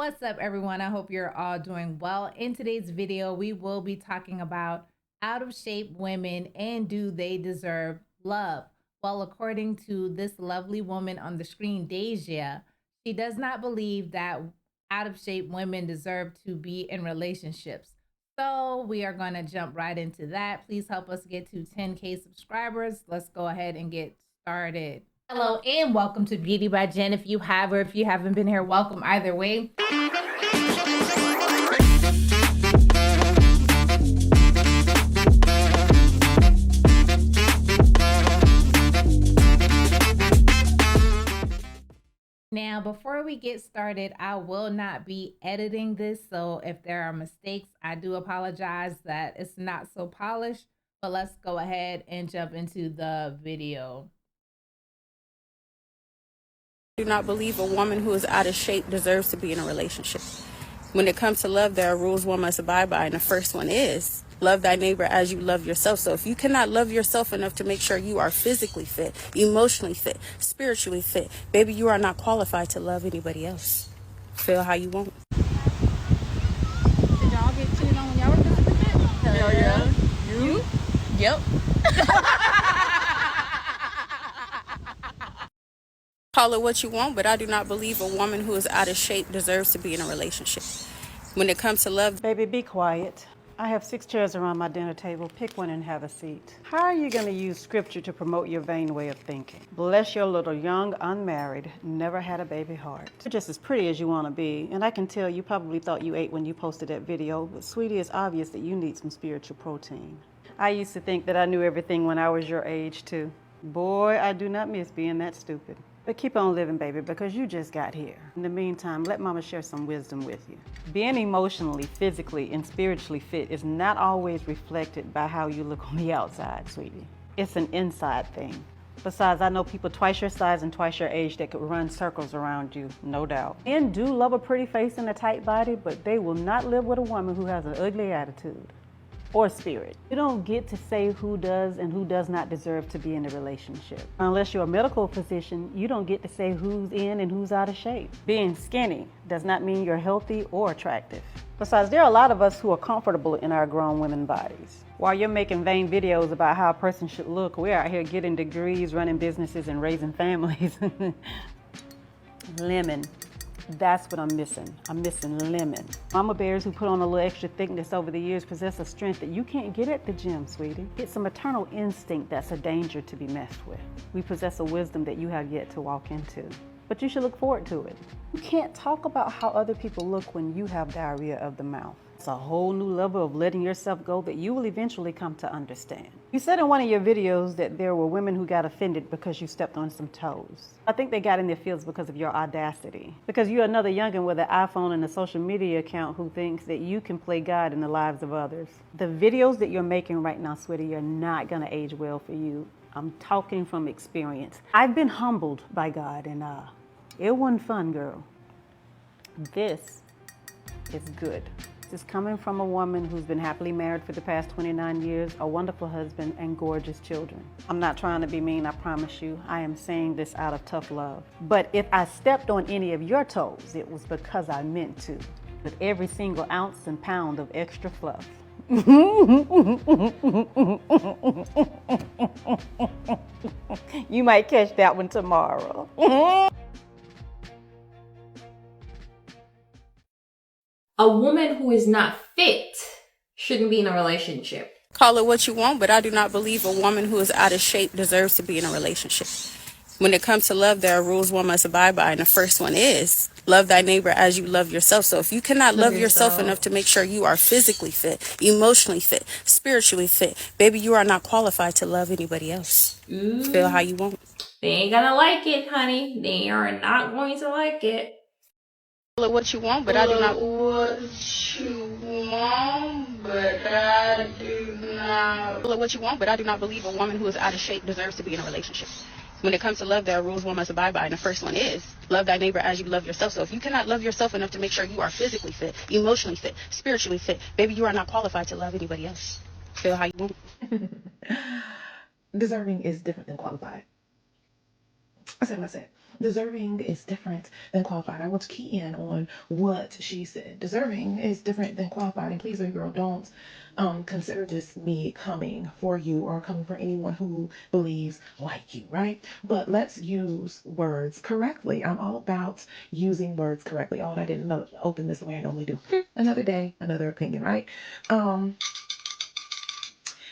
What's up, everyone? I hope you're all doing well. In today's video, we will be talking about out of shape women and do they deserve love? Well, according to this lovely woman on the screen, Deja, she does not believe that out of shape women deserve to be in relationships. So we are going to jump right into that. Please help us get to 10K subscribers. Let's go ahead and get started. Hello and welcome to Beauty by Jen. If you have or if you haven't been here, welcome either way. Now, before we get started, I will not be editing this. So if there are mistakes, I do apologize that it's not so polished, but let's go ahead and jump into the video. I do not believe a woman who is out of shape deserves to be in a relationship. When it comes to love, there are rules one must abide by, and the first one is love thy neighbor as you love yourself. So if you cannot love yourself enough to make sure you are physically fit, emotionally fit, spiritually fit, baby, you are not qualified to love anybody else. Feel how you want. Did y'all get cheated on when y'all were visiting? Hell yeah. You? Yep. Call it what you want, but I do not believe a woman who is out of shape deserves to be in a relationship. When it comes to love, Baby, be quiet. I have 6 chairs around my dinner table. Pick one and have a seat. How are you going to use scripture to promote your vain way of thinking? Bless your little young, unmarried, never had a baby heart. You're just as pretty as you want to be, and I can tell you probably thought you ate when you posted that video, but sweetie, it's obvious that you need some spiritual protein. I used to think that I knew everything when I was your age, too. Boy, I do not miss being that stupid. But keep on living, baby, because you just got here. In the meantime, let mama share some wisdom with you. Being emotionally, physically, and spiritually fit is not always reflected by how you look on the outside, sweetie. It's an inside thing. Besides, I know people twice your size and twice your age that could run circles around you, no doubt. Men do love a pretty face and a tight body, but they will not live with a woman who has an ugly attitude or spirit. You don't get to say who does and who does not deserve to be in a relationship. Unless you're a medical physician, you don't get to say who's in and who's out of shape. Being skinny does not mean you're healthy or attractive. Besides, there are a lot of us who are comfortable in our grown women bodies. While you're making vain videos about how a person should look, we're out here getting degrees, running businesses, and raising families. Lemon. That's what I'm missing. I'm missing lemon. Mama bears who put on a little extra thickness over the years possess a strength that you can't get at the gym, sweetie. It's a maternal instinct that's a danger to be messed with. We possess a wisdom that you have yet to walk into, but you should look forward to it. You can't talk about how other people look when you have diarrhea of the mouth. It's a whole new level of letting yourself go that you will eventually come to understand. You said in one of your videos that there were women who got offended because you stepped on some toes. I think they got in their feels because of your audacity. Because you're another youngin' with an iPhone and a social media account who thinks that you can play God in the lives of others. The videos that you're making right now, sweetie, are not gonna age well for you. I'm talking from experience. I've been humbled by God, and it wasn't fun, girl. This is good. This is coming from a woman who's been happily married for the past 29 years, a wonderful husband, and gorgeous children. I'm not trying to be mean, I promise you. I am saying this out of tough love. But if I stepped on any of your toes, it was because I meant to, with every single ounce and pound of extra fluff. You might catch that one tomorrow. A woman who is not fit shouldn't be in a relationship. call it what you want, but I do not believe a woman who is out of shape deserves to be in a relationship. When it comes to love, there are rules one must abide by, and the first one is love thy neighbor as you love yourself. So if you cannot love yourself enough to make sure you are physically fit, emotionally fit, spiritually fit, baby, you are not qualified to love anybody else. Feel how you want. They ain't gonna like it, honey. They are not going to like it. Call it what you want, but I do not. What you want, but I do not. Call it what you want, but I do not believe a woman who is out of shape deserves to be in a relationship. When it comes to love, there are rules one must abide by, and the first one is love thy neighbor as you love yourself. So if you cannot love yourself enough to make sure you are physically fit, emotionally fit, spiritually fit, baby, you are not qualified to love anybody else. Feel how you want. Deserving is different than qualified. I said what I said. Deserving is different than qualified. I want to key in on what she said. Deserving is different than qualified. And please, baby girl, don't consider this me coming for you or coming for anyone who believes like you, right? But let's use words correctly. I'm all about using words correctly. Oh, I didn't open this the way I normally do. Another day, another opinion, right?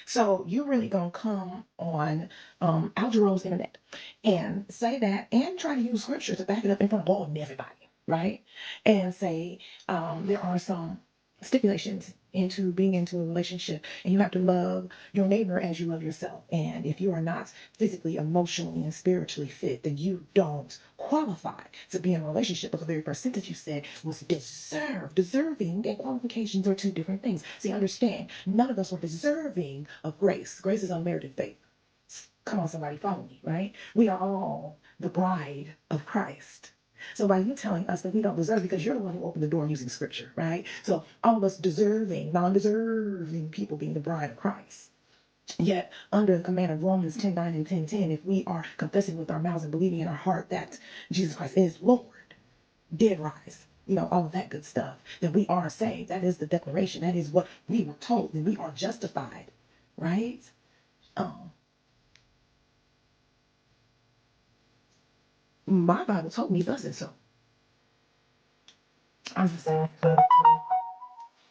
So you're really gonna come on Al Jarreau's internet and say that and try to use scripture to back it up in front of all and everybody, right? And say there are some stipulations into being into a relationship, and you have to love your neighbor as you love yourself. And if you are not physically, emotionally, and spiritually fit, then you don't qualify to be in a relationship. But the very first sentence you said was deserve. Deserving and qualifications are two different things. See, understand, none of us are deserving of grace. Grace is unmerited favor. Come on, somebody, follow me, right? We are all the bride of Christ. So by you telling us that we don't deserve, because you're the one who opened the door using scripture, right? So all of us deserving, non-deserving people being the bride of Christ. Yet under the command of Romans 10:9 and 10:10, if we are confessing with our mouths and believing in our heart that Jesus Christ is Lord, did rise, all of that good stuff, then we are saved. That is the declaration. That is what we were told, and we are justified, right? My Bible told me thus and so. I'm just saying.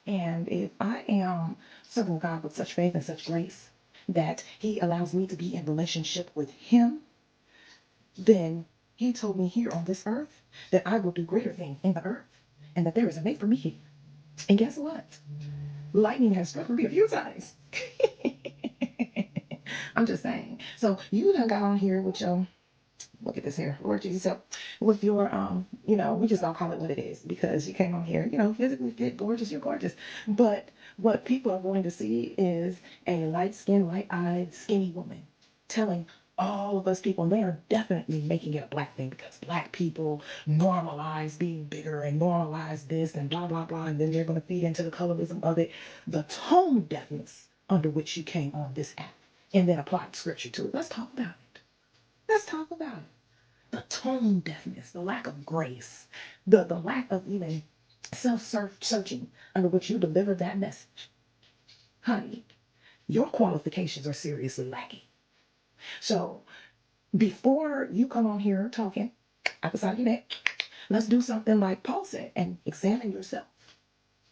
And if I am serving God with such faith and such grace that He allows me to be in relationship with Him, then He told me here on this earth that I will do greater things in the earth and that there is a mate for me here. And guess what? Lightning has struck me a few times. I'm just saying. So you done got on here with your, look at this here, Lord Jesus, so with your, we just don't call it what it is because you came on here, physically fit, gorgeous, you're gorgeous. But what people are going to see is a light-skinned, light-eyed, skinny woman telling all of us people, and they are definitely making it a black thing because black people normalize being bigger and normalize this and blah, blah, blah, and then they're going to feed into the colorism of it, the tone deafness under which you came on this app, and then applied scripture to it. Let's talk about it. Let's talk about it. The tone deafness, the lack of grace, the lack of even self-searching under which you deliver that message. Honey, your qualifications are seriously lacking. So before you come on here talking outside your neck, let's do something like Paul said and examine yourself.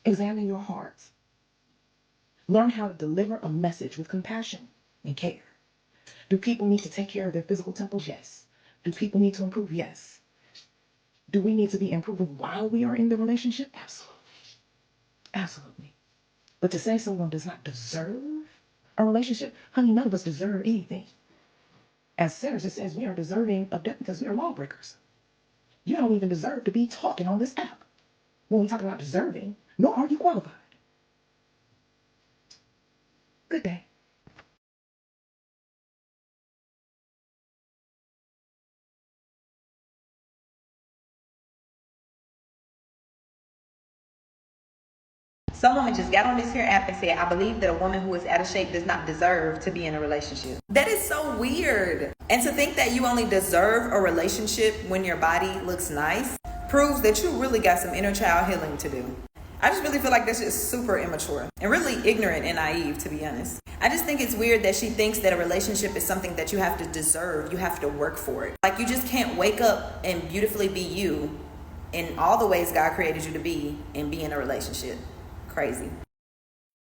Examine your heart. Learn how to deliver a message with compassion and care. Do people need to take care of their physical temples? Yes. Do people need to improve? Yes. Do we need to be improving while we are in the relationship? Absolutely. Absolutely. But to say someone does not deserve a relationship, honey, none of us deserve anything. As sinners, it says we are deserving of death because we are lawbreakers. You don't even deserve to be talking on this app. When we talk about deserving, nor are you qualified. Good day. Some woman just got on this here app and said, I believe that a woman who is out of shape does not deserve to be in a relationship. That is so weird. And to think that you only deserve a relationship when your body looks nice proves that you really got some inner child healing to do. I just really feel like that's just super immature and really ignorant and naive, to be honest. I just think it's weird that she thinks that a relationship is something that you have to deserve. You have to work for it. Like you just can't wake up and beautifully be you in all the ways God created you to be and be in a relationship. Crazy.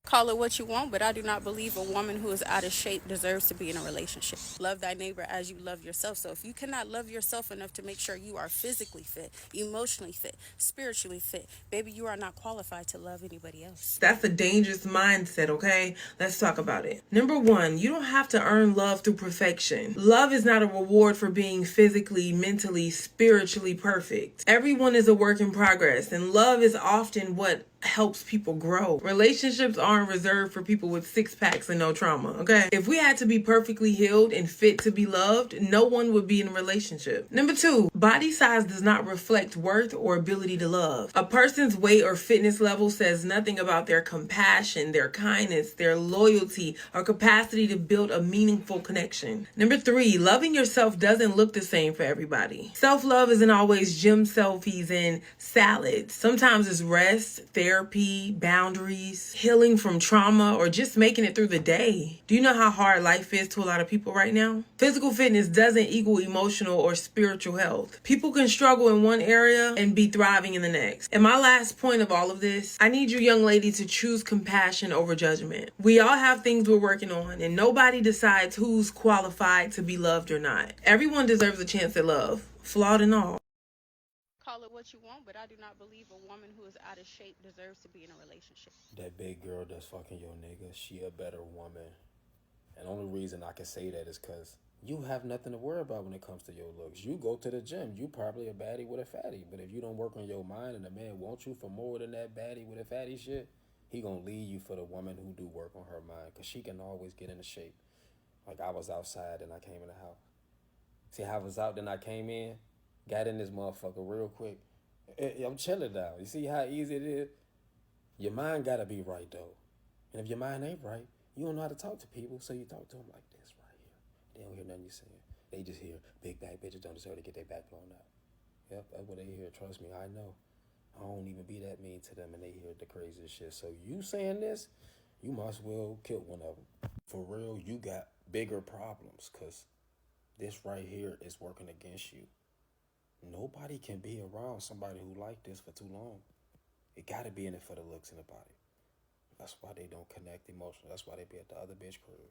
Call it what you want, but I do not believe a woman who is out of shape deserves to be in a relationship. Love thy neighbor as you love yourself. So if you cannot love yourself enough to make sure you are physically fit, emotionally fit, spiritually fit, baby, you are not qualified to love anybody else. That's a dangerous mindset, okay? Let's talk about it. Number one, you don't have to earn love through perfection. Love is not a reward for being physically, mentally, spiritually perfect. Everyone is a work in progress, and love is often what helps people grow. Relationships aren't reserved for people with six packs and no trauma, okay? If we had to be perfectly healed and fit to be loved, no one would be in a relationship. Number 2, body size does not reflect worth or ability to love. A person's weight or fitness level says nothing about their compassion, their kindness, their loyalty, or capacity to build a meaningful connection. Number 3, loving yourself doesn't look the same for everybody. Self-love isn't always gym selfies and salads. Sometimes it's rest, therapy, boundaries, healing from trauma, or just making it through the day. Do you know how hard life is to a lot of people right now? Physical fitness doesn't equal emotional or spiritual health. People can struggle in one area and be thriving in the next. And my last point of all of this, I need you young lady to choose compassion over judgment. We all have things we're working on, and nobody decides who's qualified to be loved or not. Everyone deserves a chance at love, flawed and all. Call it what you want, but I do not believe a woman who is out of shape deserves to be in a relationship. That big girl that's fucking your nigga, she a better woman. And the only reason I can say that is because you have nothing to worry about when it comes to your looks. You go to the gym, you probably a baddie with a fatty. But if you don't work on your mind and a man wants you for more than that baddie with a fatty shit, he gonna leave you for the woman who do work on her mind, because she can always get into shape. Like, I was outside and I came in the house. See how I was out, then I came in, got in this motherfucker real quick. I'm chilling now. You see how easy it is? Your mind gotta be right though. And if your mind ain't right, you don't know how to talk to people, so you talk to them like this right here. They don't hear nothing you saying. They just hear big back bitches don't deserve to get their back blown out. Yep, that's what they hear. Trust me, I know. I don't even be that mean to them, and they hear the craziest shit. So you saying this, you must well kill one of them. For real, you got bigger problems, because this right here is working against you. Nobody can be around somebody who like this for too long. It got to be in it for the looks in the body. That's why they don't connect emotionally. That's why they be at the other bitch crib.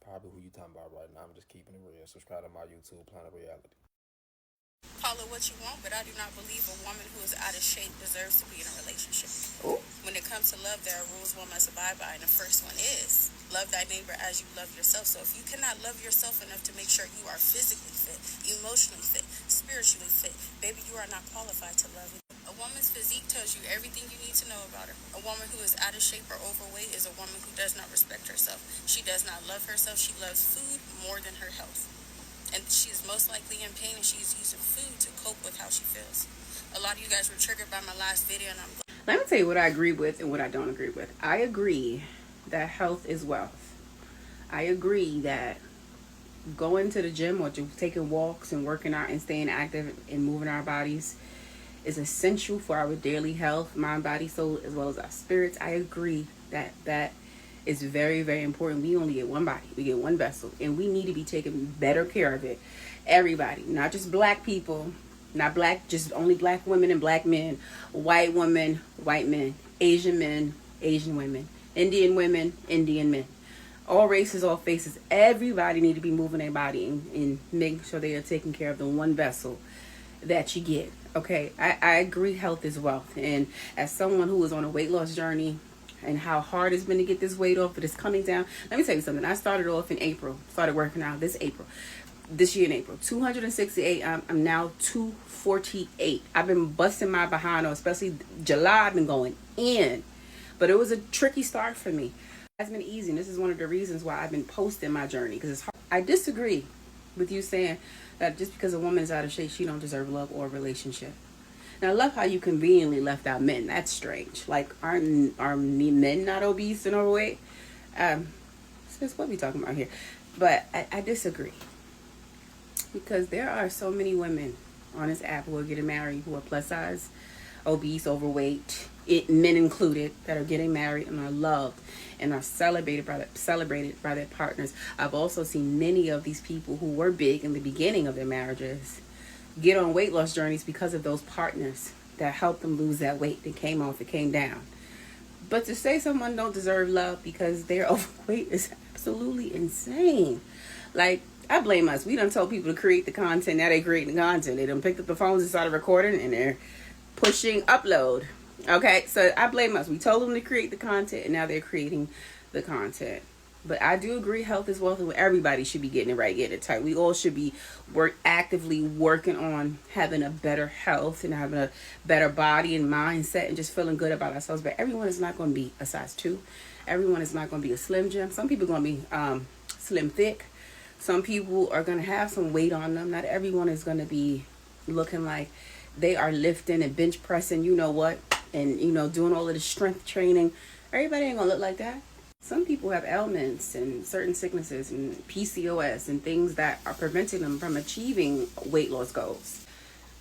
Probably who you talking about right now. I'm just keeping it real. Subscribe to my YouTube, Planet Reality. Call it what you want, but I do not believe a woman who is out of shape deserves to be in a relationship. Ooh. When it comes to love, there are rules one must abide by, and the first one is love thy neighbor as you love yourself. So if you cannot love yourself enough to make sure you are physically fit, emotionally fit, spiritually fit, baby, you are not qualified to love it. A woman's physique tells you everything you need to know about her. A woman who is out of shape or overweight is a woman who does not respect herself. She does not love herself. She loves food more than her health. And she is most likely in pain, and she is using food to cope with how she feels. A lot of you guys were triggered by my last video, and I'm glad. Let me tell you what I agree with and what I don't agree with. I agree that health is wealth. I agree that going to the gym or taking walks and working out and staying active and moving our bodies is essential for our daily health, mind, body, soul, as well as our spirits. I agree that that is very, very important. We only get one body. We get one vessel, and we need to be taking better care of it. Everybody, not just black people, not black, just only black women and black men, white women, white men, Asian women, Indian women, Indian men. All races, all faces. Everybody need to be moving their body and making sure they are taking care of the one vessel that you get. Okay, I agree health is wealth. And as someone who is on a weight loss journey and how hard it's been to get this weight off, but it's coming down. Let me tell you something. I started off in April. Started working out this year in April. 268. I'm now 248. I've been busting my behind on, especially July. I've been going in. But it was a tricky start for me. It's been easy, and this is one of the reasons why I've been posting my journey, because it's hard. I disagree with you saying that just because a woman's out of shape, she don't deserve love or relationship. Now, I love how you conveniently left out men. That's strange. Like, are men not obese and overweight? Sis, what are we talking about here? But I disagree. Because there are so many women on this app who are getting married who are plus size, obese, overweight, men included, that are getting married and are loved and are celebrated by their partners. I've also seen many of these people who were big in the beginning of their marriages get on weight loss journeys because of those partners that helped them lose that weight. It came off, it came down. But to say someone don't deserve love because they're overweight is absolutely insane. Like, I blame us. We done told people to create the content. Now they creating the content. They done picked up the phones and started recording, and they're pushing upload. Okay, so I blame us. We told them to create the content, and now they're creating the content. But I do agree, health is wealth, and everybody should be getting it right, getting it tight. We all should be actively working on having a better health and having a better body and mindset and just feeling good about ourselves. But everyone is not going to be a size 2. Everyone is not going to be a slim Jim. Some people are going to be slim thick. Some people are going to have some weight on them. Not everyone is going to be looking like they are lifting and bench pressing, you know what, and, you know, doing all of the strength training. Everybody ain't going to look like that. Some people have ailments and certain sicknesses and PCOS and things that are preventing them from achieving weight loss goals.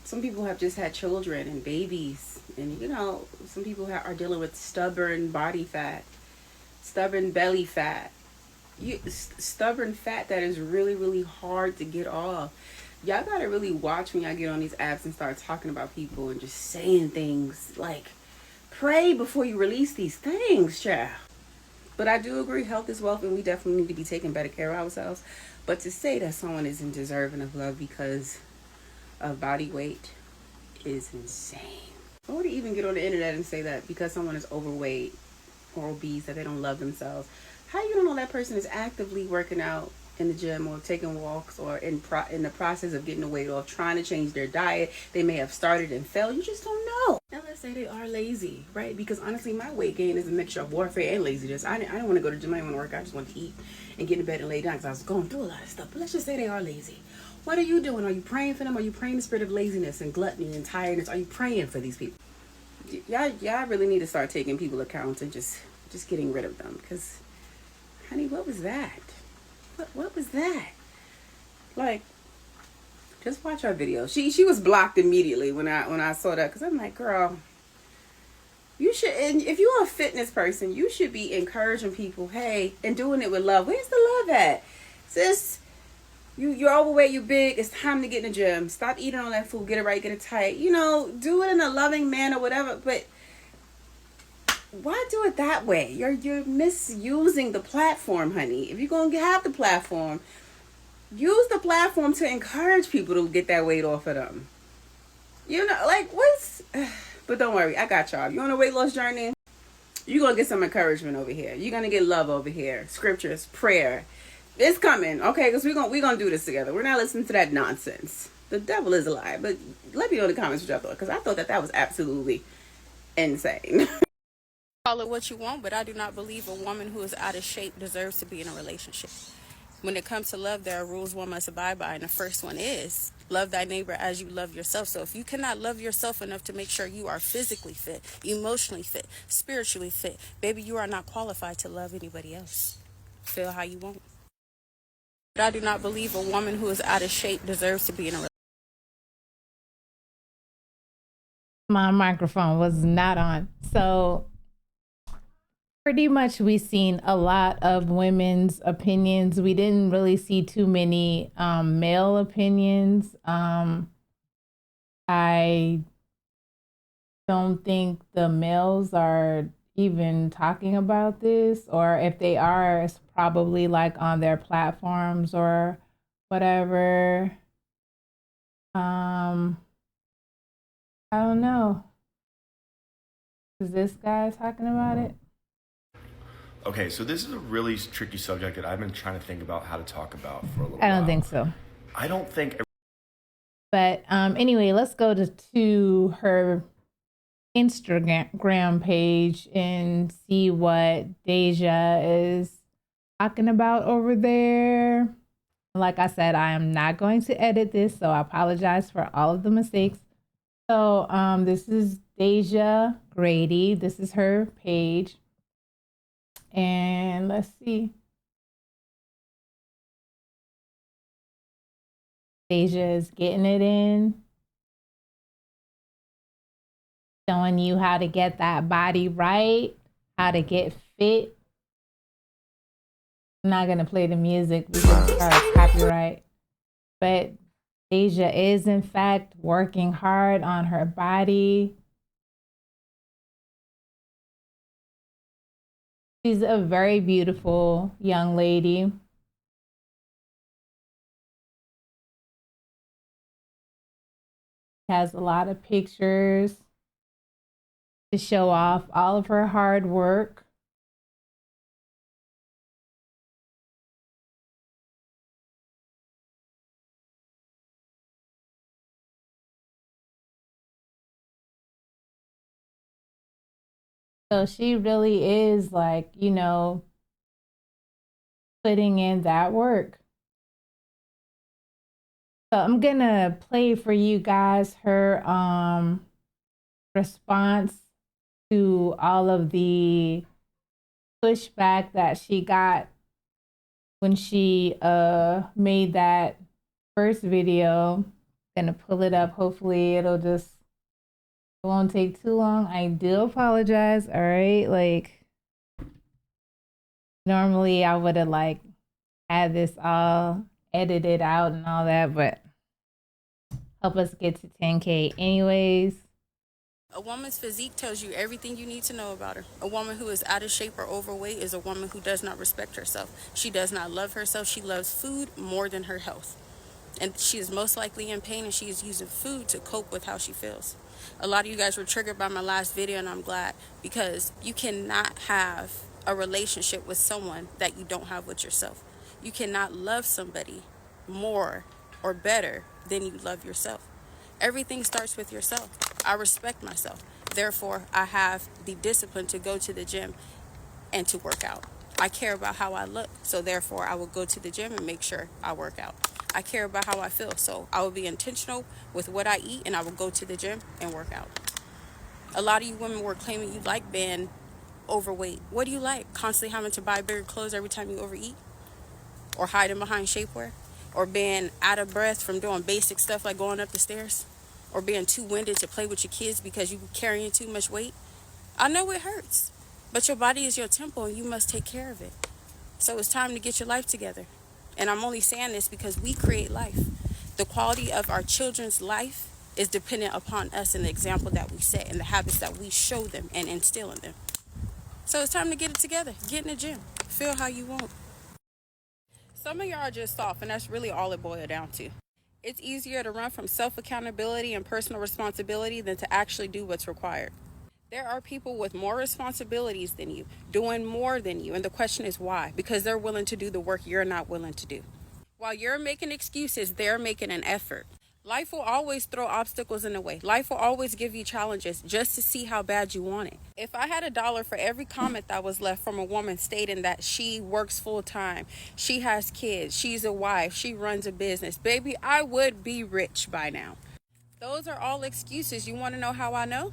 Some people have just had children and babies, and, you know, some people are dealing with stubborn body fat, stubborn belly fat, stubborn fat that is really, really hard to get off. Y'all gotta really watch when y'all get on these apps and start talking about people and just saying things like, pray before you release these things, child. But I do agree, health is wealth, and we definitely need to be taking better care of ourselves. But to say that someone isn't deserving of love because of body weight is insane. Or to even get on the internet and say that because someone is overweight or obese that they don't love themselves. How you don't know that person is actively working out in the gym or taking walks or in the process of getting the weight off, trying to change their diet? They may have started and failed. You just don't know. And let's say they are lazy, right? Because honestly, my weight gain is a mixture of warfare and laziness. I don't want to go to the gym. I don't want to work out. I just want to eat and get in bed and lay down because I was going through a lot of stuff. But let's just say they are lazy. What are you doing? Are you praying for them? Are you praying the spirit of laziness and gluttony and tiredness? Are you praying for these people? Y'all really need to start taking people account and just getting rid of them. Because, honey, what was that? What was that? Like, just watch our video. She was blocked immediately when I saw that, because I'm like, girl, you should, and if you're a fitness person, you should be encouraging people, hey, and doing it with love. Where's the love at? Sis, you're overweight, you're big, it's time to get in the gym. Stop eating all that food, get it right, get it tight. You know, do it in a loving manner, whatever, but why do it that way? You're misusing the platform, honey. If you're going to have the platform, use the platform to encourage people to get that weight off of them. You know, like, what's... But don't worry, I got y'all. You on a weight loss journey? You're going to get some encouragement over here. You're going to get love over here. Scriptures, prayer. It's coming, okay? Because we're gonna do this together. We're not listening to that nonsense. The devil is a lie. But let me know in the comments what y'all thought, because I thought that was absolutely insane. Call it what you want, but I do not believe a woman who is out of shape deserves to be in a relationship. When it comes to love, there are rules one must abide by, and the first one is love thy neighbor as you love yourself. So if you cannot love yourself enough to make sure you are physically fit, emotionally fit, spiritually fit, baby, you are not qualified to love anybody else. Feel how you want. But I do not believe a woman who is out of shape deserves to be in a relationship. My microphone was not on. So pretty much we've seen a lot of women's opinions. We didn't really see too many male opinions. I don't think the males are even talking about this, or if they are, it's probably like on their platforms or whatever. I don't know. Is this guy talking about it? Okay, so this is a really tricky subject that I've been trying to think about how to talk about for a little while. I don't think so. I don't think. But anyway, let's go to her Instagram page and see what Deja is talking about over there. Like I said, I am not going to edit this, so I apologize for all of the mistakes. So this is Deja Grady. This is her page. And let's see. Deja is getting it in, showing you how to get that body right, how to get fit. I'm not going to play the music because it's copyright. But Deja is, in fact, working hard on her body. She's a very beautiful young lady. Has a lot of pictures to show off all of her hard work. So she really is like, you know, putting in that work. So I'm gonna play for you guys her response to all of the pushback that she got when she made that first video. Gonna pull it up. Hopefully it won't take too long. I do apologize. All right, like normally I would have like had this all edited out and all that, but help us get to 10K anyways. A woman's physique tells you everything you need to know about her. A woman who is out of shape or overweight is a woman who does not respect herself. She does not love herself. She loves food more than her health. And she is most likely in pain, and she is using food to cope with how she feels. A lot of you guys were triggered by my last video, and I'm glad, because you cannot have a relationship with someone that you don't have with yourself. You cannot love somebody more or better than you love yourself. Everything starts with yourself. I respect myself. Therefore, I have the discipline to go to the gym and to work out. I care about how I look, so therefore I will go to the gym and make sure I work out. I care about how I feel, so I will be intentional with what I eat, and I will go to the gym and work out. A lot of you women were claiming you like being overweight. What do you like? Constantly having to buy bigger clothes every time you overeat? Or hiding behind shapewear? Or being out of breath from doing basic stuff like going up the stairs? Or being too winded to play with your kids because you're carrying too much weight? I know it hurts, but your body is your temple and you must take care of it. So it's time to get your life together. And I'm only saying this because we create life. The quality of our children's life is dependent upon us and the example that we set and the habits that we show them and instill in them. So it's time to get it together. Get in the gym. Feel how you want. Some of y'all are just soft, and that's really all it boiled down to. It's easier to run from self-accountability and personal responsibility than to actually do what's required. There are people with more responsibilities than you, doing more than you, and the question is why? Because they're willing to do the work you're not willing to do. While you're making excuses, they're making an effort. Life will always throw obstacles in the way. Life will always give you challenges just to see how bad you want it. If I had $1 for every comment that was left from a woman stating that she works full time, she has kids, she's a wife, she runs a business, baby, I would be rich by now. Those are all excuses. You want to know how I know?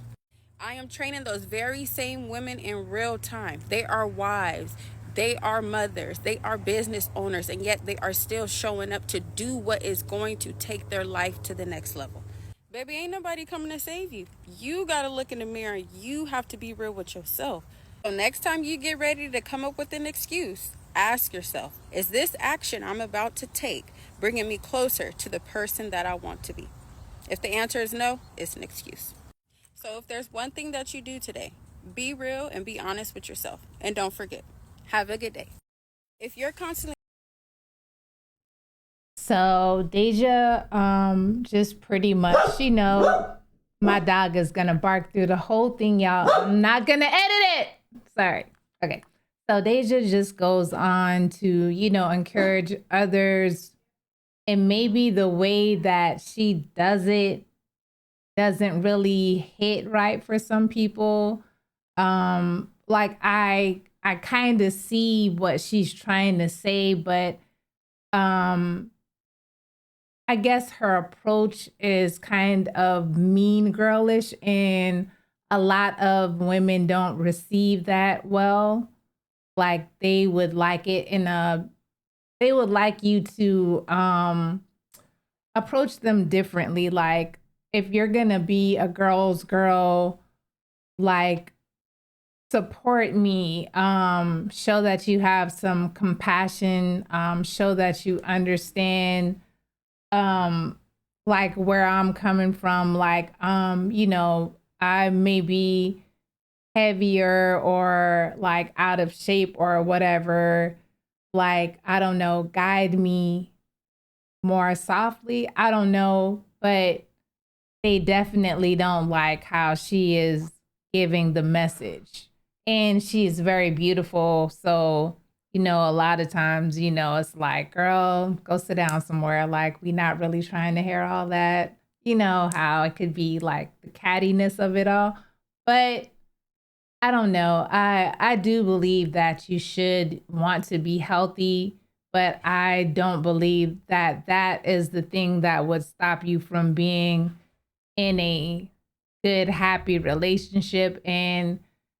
I am training those very same women in real time. They are wives. They are mothers. They are business owners. And yet they are still showing up to do what is going to take their life to the next level. Baby, ain't nobody coming to save you. You got to look in the mirror. You have to be real with yourself. So next time you get ready to come up with an excuse, ask yourself, is this action I'm about to take bringing me closer to the person that I want to be? If the answer is no, it's an excuse. So if there's one thing that you do today, be real and be honest with yourself. And don't forget, have a good day. If you're constantly... So Deja, just pretty much, you know, my dog is gonna bark through the whole thing, y'all. I'm not gonna edit it. Sorry. Okay. So Deja just goes on to, you know, encourage others. And maybe the way that she does it doesn't really hit right for some people. Like I kind of see what she's trying to say, but I guess her approach is kind of mean girlish, and a lot of women don't receive that well. Like they would like it they would like you to approach them differently. Like if you're gonna be a girl's girl, like support me, show that you have some compassion, show that you understand like where I'm coming from. Like you know, I may be heavier or like out of shape or whatever. Like, I don't know, guide me more softly. I don't know, but they definitely don't like how she is giving the message. And she's very beautiful. So, you know, a lot of times, you know, it's like, girl, go sit down somewhere. Like, we not really trying to hear all that. You know, how it could be like the cattiness of it all. But I don't know. I do believe that you should want to be healthy, but I don't believe that that is the thing that would stop you from being in a good, happy relationship. And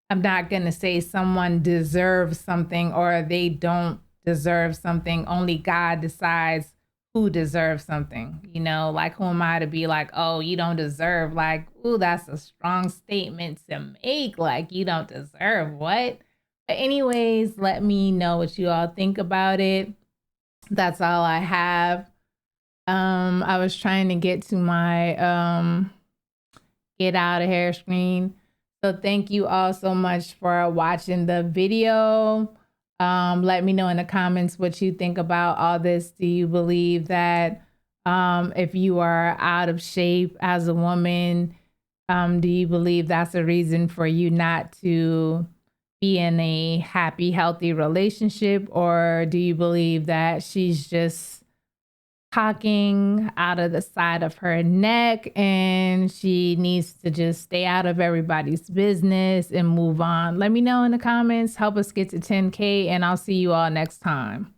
I'm not going to say someone deserves something or they don't deserve something. Only God decides who deserves something. You know, like, who am I to be like, oh, you don't deserve? Like, ooh, that's a strong statement to make. Like, you don't deserve what? But anyways, let me know what you all think about it. That's all I have. I was trying to get to my get out of here screen. So thank you all so much for watching the video. Let me know in the comments what you think about all this. Do you believe that if you are out of shape as a woman, do you believe that's a reason for you not to be in a happy, healthy relationship? Or do you believe that she's just talking out of the side of her neck and she needs to just stay out of everybody's business and move on? Let me know in the comments. Help us get to 10K, and I'll see you all next time.